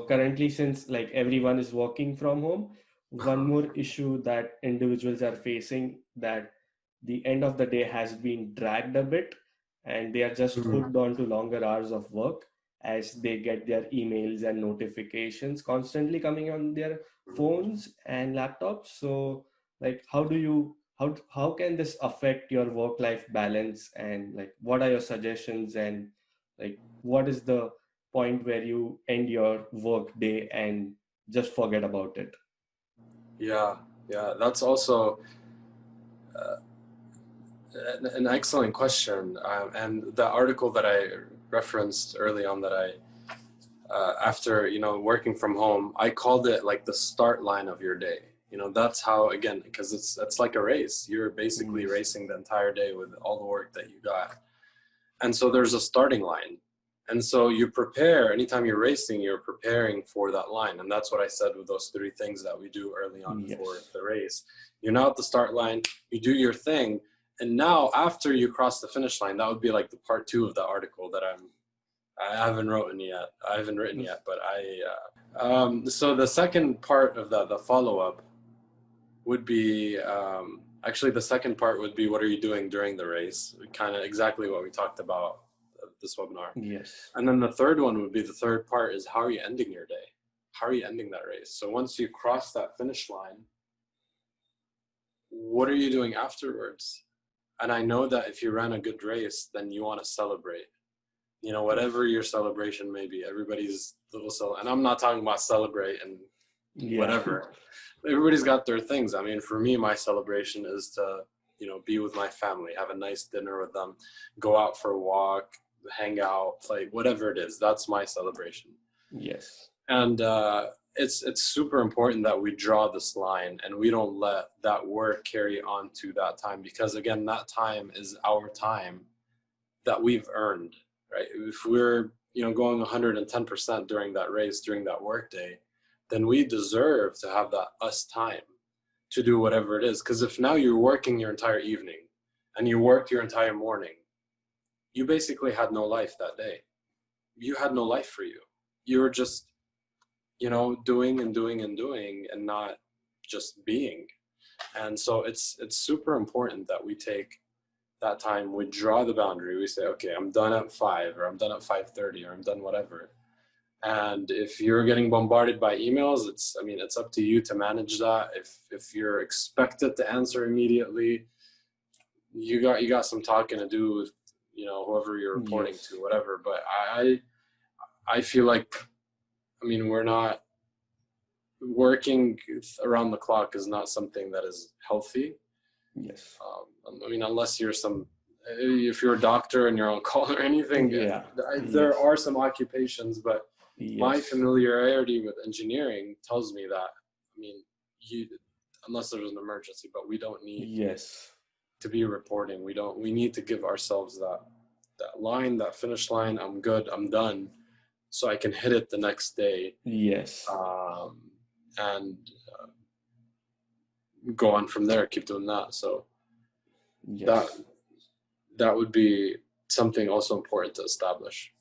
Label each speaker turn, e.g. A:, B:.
A: currently, since like everyone is working from home, one more issue that individuals are facing, that the end of the day has been dragged a bit, and they are just
B: Mhm.
A: hooked on to longer hours of work as they get their emails and notifications constantly coming on their phones and laptops. So like how can this affect your work life balance, and like what are your suggestions, and like what is the point where you end your work day and just forget about it?
B: Yeah, yeah, that's also an excellent question. And the article that I referenced early on, that after, working from home, I called it like the start line of your day. That's how, again, because it's like a race. You're basically
A: Yes.
B: racing the entire day with all the work that you got. And so there's a starting line. And so you prepare, anytime you're racing, you're preparing for that line. And that's what I said with those three things that we do early on for
A: Yes.
B: the race. You're now at the start line, you do your thing. And now after you cross the finish line, that would be like the part two of the article that I haven't written yet. But so the second part of that, the follow-up, would be, actually the second part would be, what are you doing during the race? Kind of exactly what we talked about this webinar.
A: Yes.
B: And then the third one would be, the third part is, how are you ending your day? How are you ending that race? So once you cross that finish line, what are you doing afterwards? And I know that if you ran a good race, then you want to celebrate. Whatever your celebration may be, everybody's little and I'm not talking about celebrate and
A: Yeah.
B: whatever. Everybody's got their things. I mean, for me, my celebration is to, be with my family, have a nice dinner with them, go out for a walk, hang out, play, whatever it is. That's my celebration.
A: Yes.
B: And it's super important that we draw this line and we don't let that work carry on to that time, because again, that time is our time that we've earned, right? If we're, going 110% during that race, during that work day, then we deserve to have that us time to do whatever it is. Because if now you're working your entire evening and you worked your entire morning, you basically had no life that day. You had no life for you. You were just, doing and doing and doing and not just being. And so it's super important that we take that time, we draw the boundary. We say, okay, I'm done at 5, or I'm done at 5:30, or I'm done whatever. And if you're getting bombarded by emails, it's up to you to manage that. If you're expected to answer immediately, you got some talking to do with, whoever you're reporting
A: Yes.
B: to, whatever. But I feel like, we're not working around the clock is not something that is healthy.
A: Yes.
B: Unless if you're a doctor and you're on call or anything,
A: Yeah.
B: there
A: Yes.
B: are some occupations, but my
A: Yes.
B: familiarity with engineering tells me that, you, unless there's an emergency, but we don't need
A: Yes.
B: to be reporting. We need to give ourselves that line, that finish line. I'm good, I'm done, so I can hit it the next day,
A: Yes.
B: and go on from there, keep doing that. So that
A: Yes.
B: that would be something also important to establish.